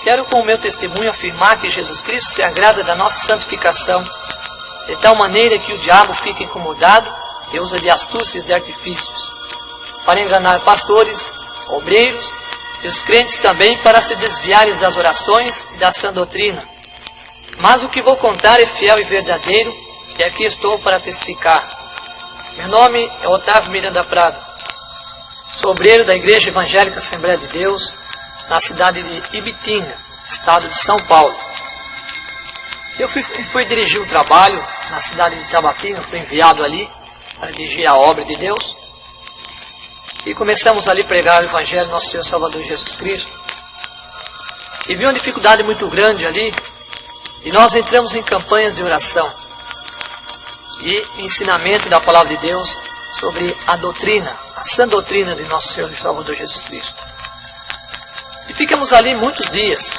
Quero com o meu testemunho afirmar que Jesus Cristo se agrada da nossa santificação, de tal maneira que o diabo fica incomodado e usa de astúcias e artifícios, para enganar pastores, obreiros e os crentes também, para se desviarem das orações e da sã doutrina. Mas o que vou contar é fiel e verdadeiro, e aqui estou para testificar. Meu nome é Otávio Miranda Prado. Sou obreiro da Igreja Evangélica Assembleia de Deus, na cidade de Ibitinga, estado de São Paulo. Eu fui dirigir um trabalho na cidade de Tabatinga, fui enviado ali para dirigir a obra de Deus. E começamos ali a pregar o Evangelho do nosso Senhor Salvador Jesus Cristo. E vi uma dificuldade muito grande ali, e nós entramos em campanhas de oração e ensinamento da Palavra de Deus sobre a doutrina, a sã doutrina de nosso Senhor e Salvador Jesus Cristo. E ficamos ali muitos dias,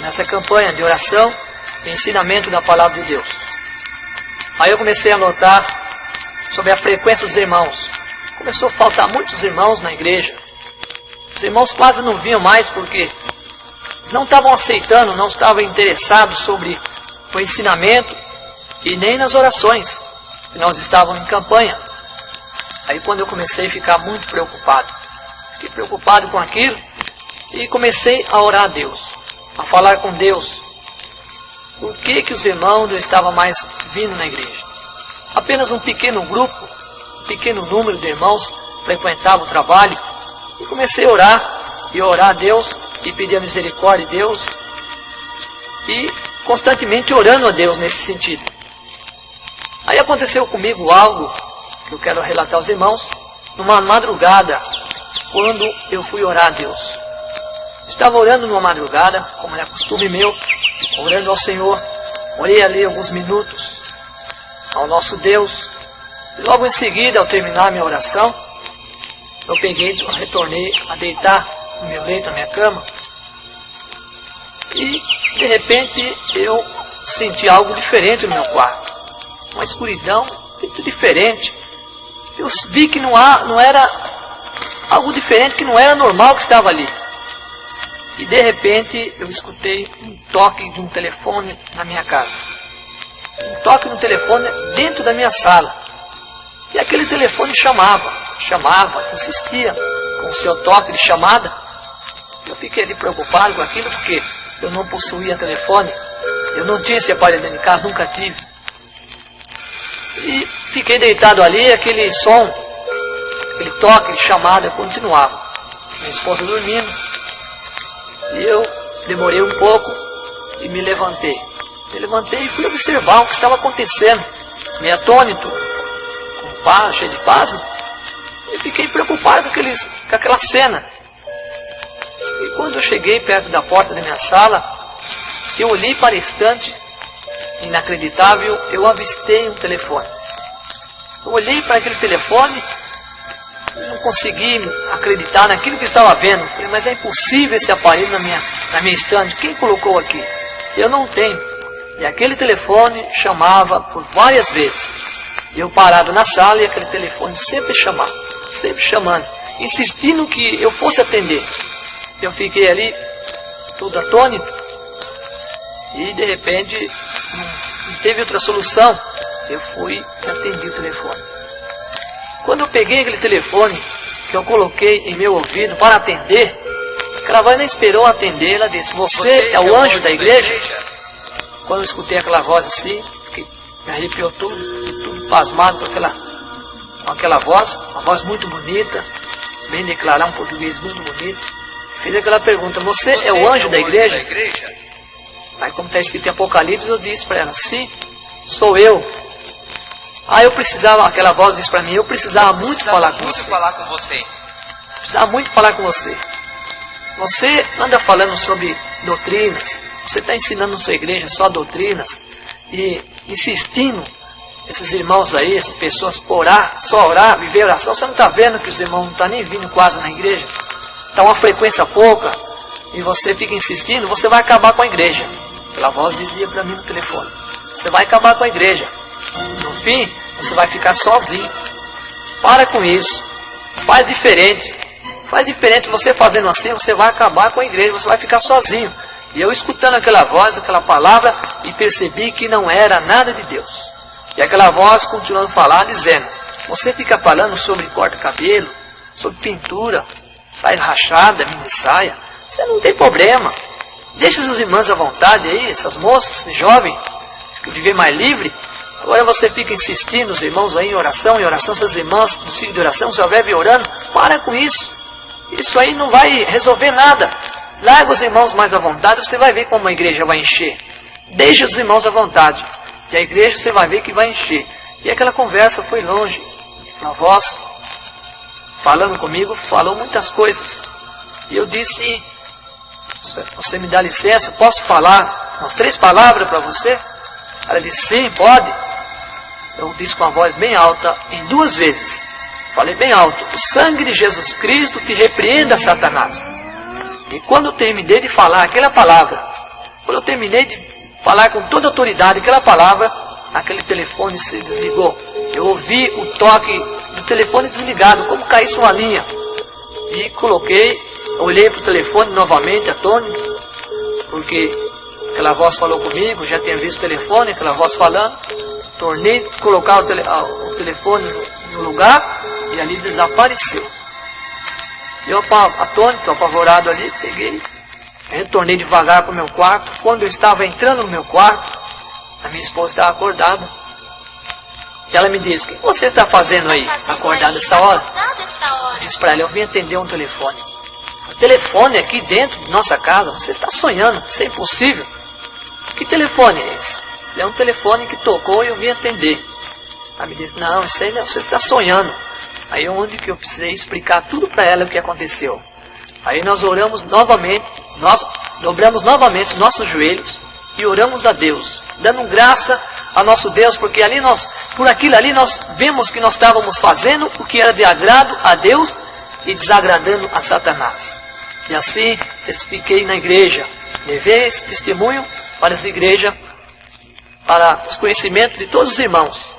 nessa campanha de oração e ensinamento da Palavra de Deus. Aí eu comecei a notar sobre a frequência dos irmãos. Começou a faltar muitos irmãos na igreja. Os irmãos quase não vinham mais porque não estavam aceitando, não estavam interessados sobre o ensinamento e nem nas orações, que nós estávamos em campanha. Aí quando eu comecei a ficar muito preocupado, fiquei preocupado com aquilo e comecei a orar a Deus, a falar com Deus. Por que os irmãos não estavam mais vindo na igreja? Apenas um pequeno grupo, um pequeno número de irmãos frequentava o trabalho, e comecei a orar a Deus e pedir a misericórdia de Deus, e constantemente orando a Deus nesse sentido. Aí aconteceu comigo algo que eu quero relatar aos irmãos, numa madrugada, quando eu fui orar a Deus. Estava orando numa madrugada, como é costume meu, orando ao Senhor. Orei ali alguns minutos ao nosso Deus. E logo em seguida, ao terminar minha oração, eu retornei a deitar no meu leito, na minha cama. E, de repente, eu senti algo diferente no meu quarto. Uma escuridão muito diferente. Eu vi que não era algo diferente, que não era normal que estava ali. E, de repente, eu escutei um toque de um telefone na minha casa. Um toque no telefone dentro da minha sala. E aquele telefone chamava, insistia com o seu toque de chamada. Eu fiquei ali preocupado com aquilo porque eu não possuía telefone. Eu não tinha esse aparelho dentro de casa, nunca tive. E fiquei deitado ali, aquele som, aquele toque de chamada continuava. Minha esposa dormindo. E eu demorei um pouco e me levantei. Me levantei e fui observar o que estava acontecendo. Meio atônito, com paz, cheio de pasmo. E fiquei preocupado com aquela cena. E quando eu cheguei perto da porta da minha sala, eu olhei para a estante, inacreditável, eu avistei um telefone. Eu olhei para aquele telefone, não consegui acreditar naquilo que estava vendo. Falei, mas é impossível esse aparelho na minha estante. Quem colocou aqui? Eu não tenho. E aquele telefone chamava por várias vezes. Eu parado na sala e aquele telefone sempre chamando, insistindo que eu fosse atender. Eu fiquei ali, todo atônito, e de repente não teve outra solução. Eu fui e atendi o telefone. Quando eu peguei aquele telefone, que eu coloquei em meu ouvido para atender, aquela voz nem esperou atender, ela disse, você é o anjo da igreja? Quando eu escutei aquela voz assim, me arrepiou tudo pasmado com aquela voz, uma voz muito bonita, bem declarar, um português muito bonito. Fiz aquela pergunta, você é o anjo da igreja? Aí como está escrito em Apocalipse, eu disse para ela, sim, sou eu. Eu precisava, aquela voz disse para mim, eu precisava muito falar com você. Precisava muito falar com você. Você anda falando sobre doutrinas, você está ensinando na sua igreja só doutrinas, e insistindo, esses irmãos aí, essas pessoas, só orar, viver oração. Você não está vendo que os irmãos não estão nem vindo quase na igreja? Está uma frequência pouca, e você fica insistindo, você vai acabar com a igreja. Aquela voz dizia para mim no telefone, você vai acabar com a igreja. No fim, você vai ficar sozinho. Para com isso. Faz diferente. Você fazendo assim, você vai acabar com a igreja. Você vai ficar sozinho. E eu escutando aquela voz, aquela palavra, e percebi que não era nada de Deus. E aquela voz continuando a falar, dizendo: você fica falando sobre corta-cabelo, sobre pintura, saia rachada, mini saia, você não tem problema. Deixa essas irmãs à vontade aí, essas moças, jovens, que viver mais livre. Agora você fica insistindo, os irmãos aí em oração, essas irmãs do ciclo de oração, só vive orando. Para com isso. Isso aí não vai resolver nada. Larga os irmãos mais à vontade, você vai ver como a igreja vai encher. Deixa os irmãos à vontade. E a igreja você vai ver que vai encher. E aquela conversa foi longe. A voz, falando comigo, falou muitas coisas. E eu disse: você me dá licença, posso falar umas 3 palavras para você? Ela disse: sim, pode. Eu disse com a voz bem alta, em 2 vezes. Falei bem alto: o sangue de Jesus Cristo te repreenda, Satanás. E quando eu terminei de falar aquela palavra, quando eu terminei de falar com toda a autoridade aquela palavra, aquele telefone se desligou. Eu ouvi o toque do telefone desligado, como caísse uma linha. E coloquei, olhei para o telefone novamente, atônito, porque aquela voz falou comigo, já tinha visto o telefone, aquela voz falando. Tornei a colocar o telefone no lugar e ali desapareceu. Eu atônito, apavorado ali, peguei, retornei devagar para o meu quarto. Quando eu estava entrando no meu quarto, a minha esposa estava acordada. E ela me disse: o que você está fazendo aí, acordada essa hora? Eu disse para ela: eu vim atender um telefone. O telefone aqui dentro de nossa casa, você está sonhando, isso é impossível. Que telefone é esse? É um telefone que tocou e eu vim atender. Ela me disse: não, isso aí não, você está sonhando. Aí onde que eu precisei explicar tudo para ela o que aconteceu. Aí nós oramos novamente, nós dobramos novamente os nossos joelhos e oramos a Deus, dando graça a nosso Deus, porque ali por aquilo ali nós vemos que nós estávamos fazendo o que era de agrado a Deus e desagradando a Satanás. E assim testifiquei na igreja, levei esse testemunho para essa igreja, para os conhecimentos de todos os irmãos.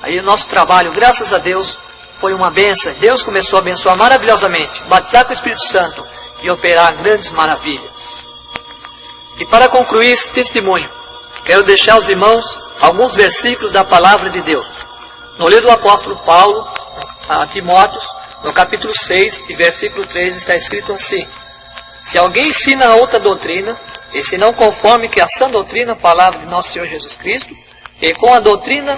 Aí o nosso trabalho, graças a Deus, foi uma bênção. Deus começou a abençoar maravilhosamente, batizar com o Espírito Santo e operar grandes maravilhas. E para concluir esse testemunho, quero deixar aos irmãos alguns versículos da palavra de Deus. No livro do apóstolo Paulo a Timóteo, no capítulo 6 e versículo 3, está escrito assim: se alguém ensina outra doutrina, e se não conforme que a sã doutrina, a palavra de nosso Senhor Jesus Cristo, e com a doutrina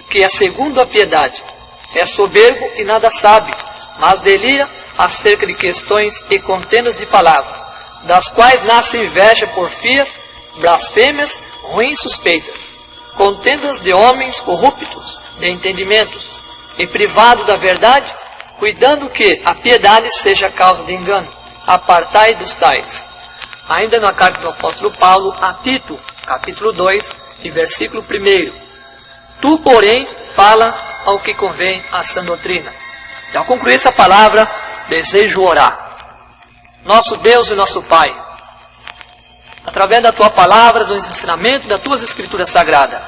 que é segundo a piedade, é soberbo e nada sabe, mas delira acerca de questões e contendas de palavras, das quais nasce inveja, porfias, blasfêmias, ruins suspeitas, contendas de homens corruptos, de entendimentos, e privado da verdade, cuidando que a piedade seja causa de engano. Apartai dos tais. Ainda na carta do apóstolo Paulo a Tito, capítulo 2 e versículo 1. Tu, porém, fala ao que convém à sã doutrina. E ao concluir essa palavra, desejo orar. Nosso Deus e nosso Pai, através da Tua palavra, dos ensinamentos das Tuas Escrituras Sagradas,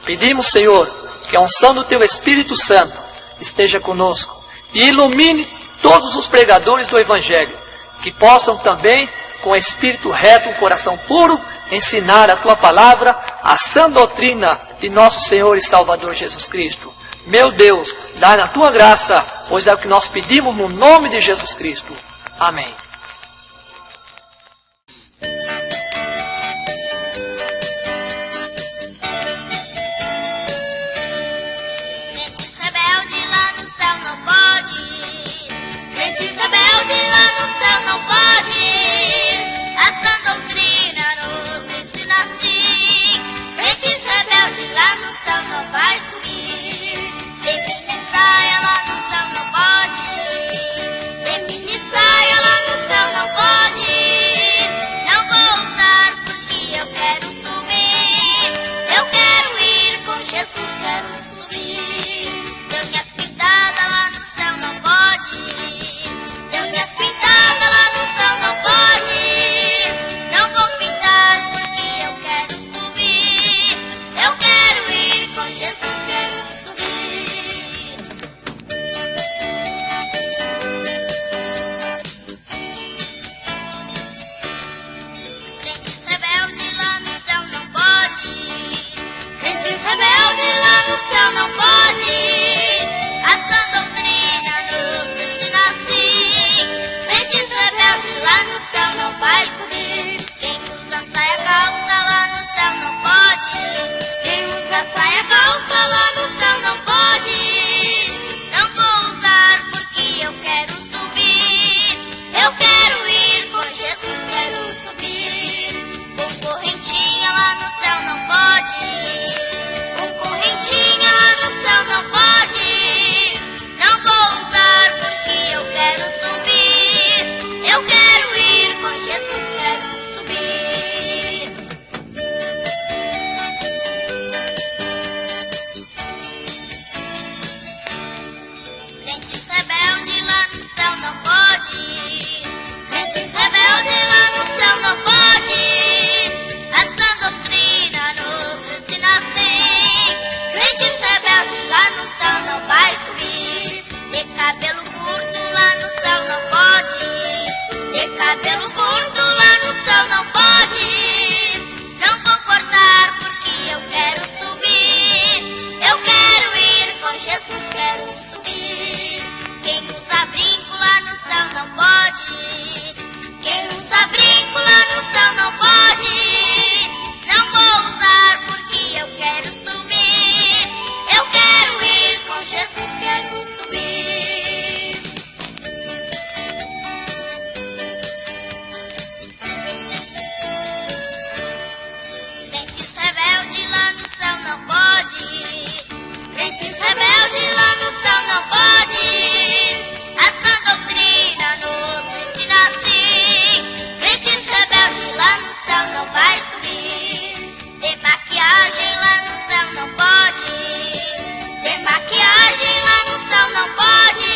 pedimos, Senhor, que a unção do Teu Espírito Santo esteja conosco e ilumine todos os pregadores do Evangelho, que possam também, com espírito reto, um coração puro, ensinar a Tua palavra, a sã doutrina de nosso Senhor e Salvador Jesus Cristo. Meu Deus, dá na Tua graça, pois é o que nós pedimos no nome de Jesus Cristo. Amém. Define saia lá no céu não pode. Define saia lá no subir. Quem usa saia calça lá no céu não pode. Quem usa saia calça lá no céu não pode. Não vou usar porque eu quero subir. Eu quero ir com Jesus, quero subir. Com correntinha lá no céu não pode. Com correntinha lá no céu não pode. Não vou usar porque eu quero subir. Eu quero ir com Jesus, quero subir. Crentes rebeldes lá no céu não pode. Crentes rebeldes lá no céu não pode. Essa doutrina nos ensina assim. Crentes rebeldes lá no céu não vai subir. De cabelo curto lá no céu não pode. De cabelo curto lá no céu não pode. Não vou cortar porque eu quero subir. Eu quero ir com Jesus, quero subir. Quem usa brinco lá no céu não pode. Quem usa brinco lá no céu não pode. Não vou usar porque eu quero subir. Eu quero ir com Jesus, quero subir. Crentes rebeldes lá no céu não pode. Crentes rebeldes lá no céu não pode. Essa doutrina nos ensina assim. Crentes rebeldes lá no céu não vai subir. De maquiagem lá no céu não pode. De maquiagem lá no céu não pode.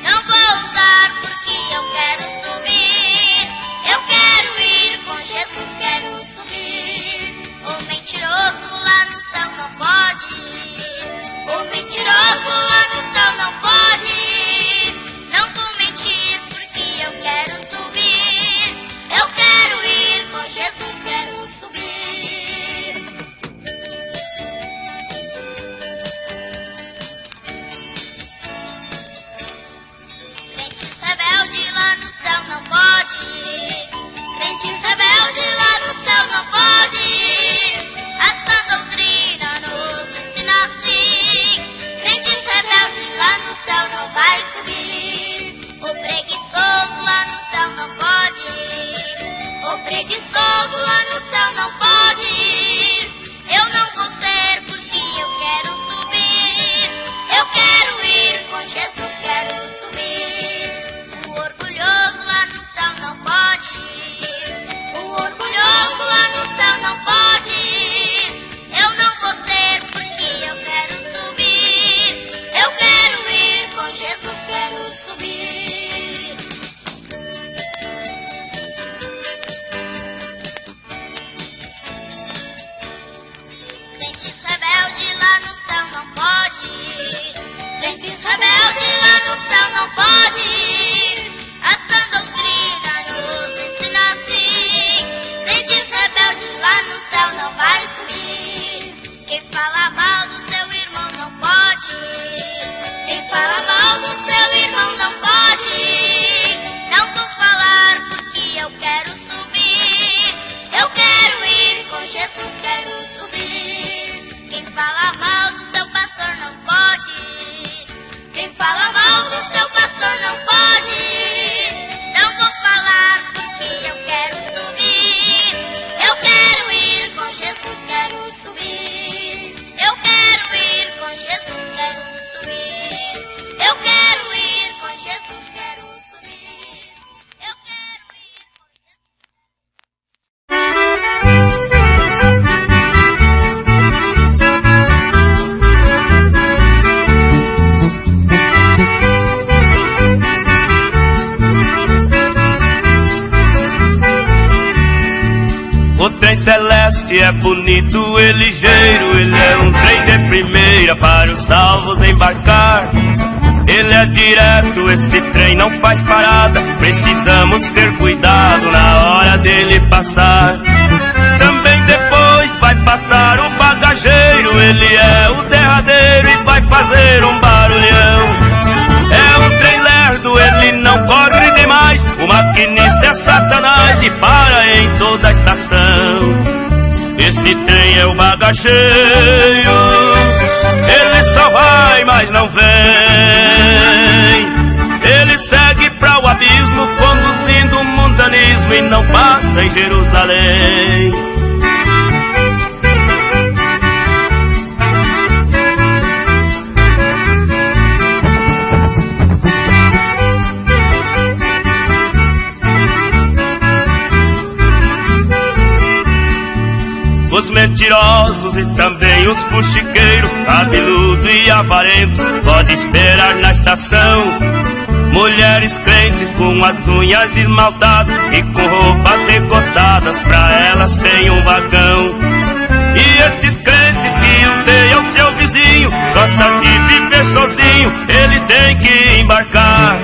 Não vou usar porque eu quero subir. Eu quero ir com Jesus, quero subir. O mentiroso lá no céu não pode. O mentiroso lá no céu não pode. Não vou mentir porque eu quero subir. Eu quero ir com Jesus, quero subir. Crentes rebeldes lá no céu não pode. Crentes rebeldes lá no céu não pode. Essa doutrina nos ensina assim. Crentes rebeldes lá no céu não vai subir. O preguiçoso lá no céu não pode. O preguiçoso lá no céu não pode. Eu não vou ser porque eu quero subir. Eu quero ir com Jesus, quero subir. O orgulhoso lá no céu não pode. O orgulhoso lá no céu não pode. Eu não vou ser porque eu quero subir. Eu quero ir com Jesus, quero subir. Crentes rebeldes lá no céu não pode. Crentes rebeldes lá no céu não pode. Essa doutrina nos ensina assim. Crentes rebeldes lá no céu não vai subir. Quem fala mal do seu irmão não pode. Quem fala mal do seu irmão não pode. Não vou falar porque eu quero subir. Eu quero ir com Jesus, quero subir. Quem fala mal do seu pastor não pode. Quem fala mal do seu pastor não pode. Não vou falar porque eu quero subir. Eu quero ir com Jesus, quero subir. Eu quero ir com Jesus, quero subir. Eu quero ir com Jesus, quero subir. Eu quero ir com O trem celeste é bonito e ligeiro. Ele é um trem de primeira para os salvos embarcar. Ele é direto, esse trem não faz parada. Precisamos ter cuidado na hora dele passar. Também depois vai passar o bagageiro. Ele é o derradeiro e vai fazer um barulhão. É um trem lerdo, ele não corre demais. O maquinista é Satanás, desce e para em toda a estação. Esse trem é o bagageiro, ele só vai, mas não vem. Ele segue para o abismo, conduzindo o mundanismo e não passa em Jerusalém. Os mentirosos e também os fuxiqueiros, cabeludo e avarento, pode esperar na estação. Mulheres crentes com as unhas esmaltadas e com roupas decotadas, pra elas tem um vagão. E estes crentes que odeiam seu vizinho, gosta de viver sozinho, ele tem que embarcar.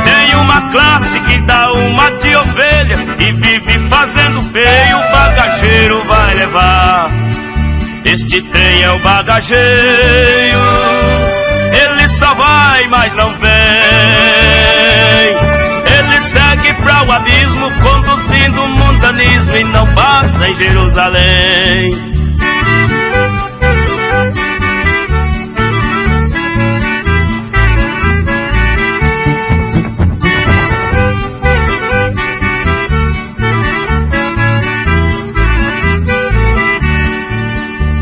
Tem uma classe que dá uma de ovelha e vive fazendo feio, o bagageiro vai levar. Este trem é o bagageiro, ele só vai, mas não vem. Ele segue para o abismo, conduzindo o mundanismo e não passa em Jerusalém.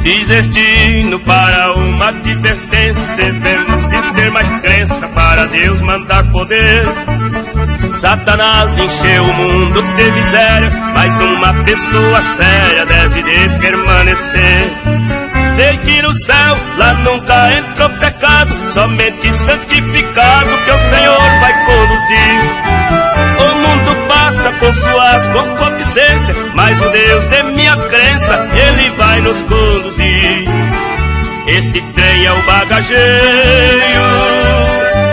Fiz este hino para uma advertência, devemos de ter mais crença para Deus mandar poder. Satanás encheu o mundo de miséria, mas uma pessoa séria deve de permanecer. Sei que no céu lá nunca entrou pecado, somente santificado que o Senhor vai conduzir. O mundo passa com suas concupiscências, mas o Deus de minha crença, Ele vai nos conduzir. Esse trem é o bagageiro,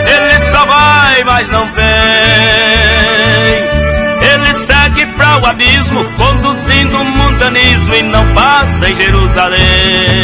ele só vai, mas não vem. Ele segue para o abismo, conduzindo o mundanismo e não passa em Jerusalém.